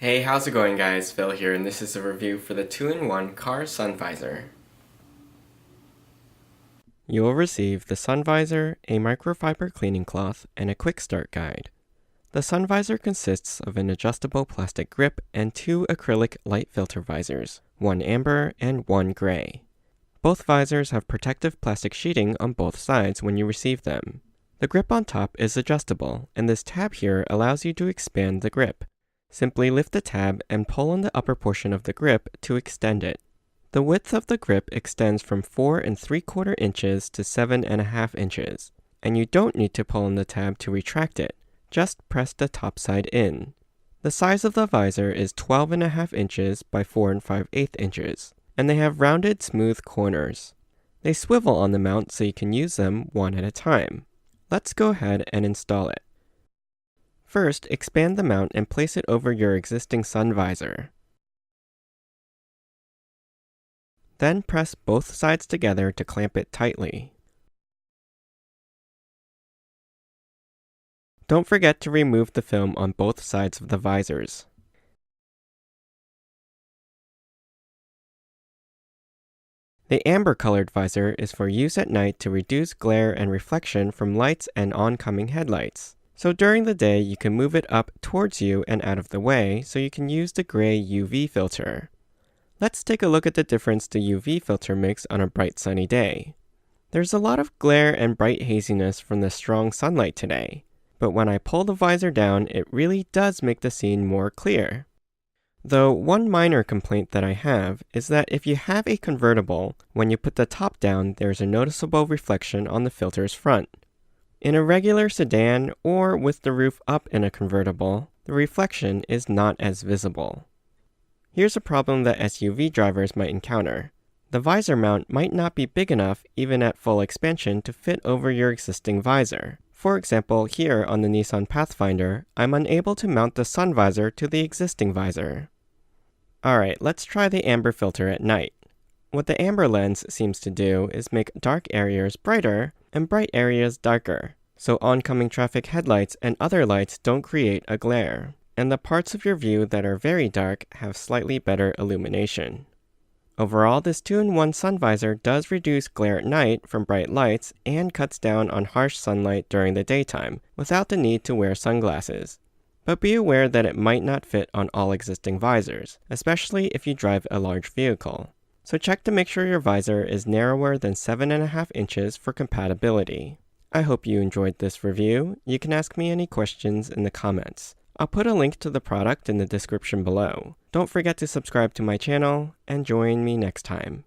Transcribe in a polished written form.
Hey, how's it going guys? Phil here, and this is a review for the 2-in-1 car sun visor. You will receive the sun visor, a microfiber cleaning cloth, and a quick start guide. The sun visor consists of an adjustable plastic grip and 2 acrylic light filter visors, one amber and one gray. Both visors have protective plastic sheeting on both sides when you receive them. The grip on top is adjustable, and this tab here allows you to expand the grip. Simply lift the tab and pull on the upper portion of the grip to extend it. The width of the grip extends from 4 3/4 inches to 7.5 inches, and you don't need to pull on the tab to retract it. Just press the top side in. The size of the visor is 12.5 inches by 4 5/8 inches, and they have rounded, smooth corners. They swivel on the mount so you can use them one at a time. Let's go ahead and install it. First, expand the mount and place it over your existing sun visor. Then press both sides together to clamp it tightly. Don't forget to remove the film on both sides of the visors. The amber-colored visor is for use at night to reduce glare and reflection from lights and oncoming headlights. So during the day, you can move it up towards you and out of the way so you can use the gray UV filter. Let's take a look at the difference the UV filter makes on a bright sunny day. There's a lot of glare and bright haziness from the strong sunlight today, but when I pull the visor down, it really does make the scene more clear. Though one minor complaint that I have is that if you have a convertible, when you put the top down, there's a noticeable reflection on the filter's front. In a regular sedan or with the roof up in a convertible, the reflection is not as visible. Here's a problem that SUV drivers might encounter. The visor mount might not be big enough even at full expansion to fit over your existing visor. For example, here on the Nissan Pathfinder, I'm unable to mount the sun visor to the existing visor. Alright, let's try the amber filter at night. What the amber lens seems to do is make dark areas brighter and bright areas darker, so oncoming traffic headlights and other lights don't create a glare, and the parts of your view that are very dark have slightly better illumination. Overall, this 2-in-1 sun visor does reduce glare at night from bright lights and cuts down on harsh sunlight during the daytime without the need to wear sunglasses. But be aware that it might not fit on all existing visors, especially if you drive a large vehicle. So check to make sure your visor is narrower than 7.5 inches for compatibility. I hope you enjoyed this review. You can ask me any questions in the comments. I'll put a link to the product in the description below. Don't forget to subscribe to my channel and join me next time.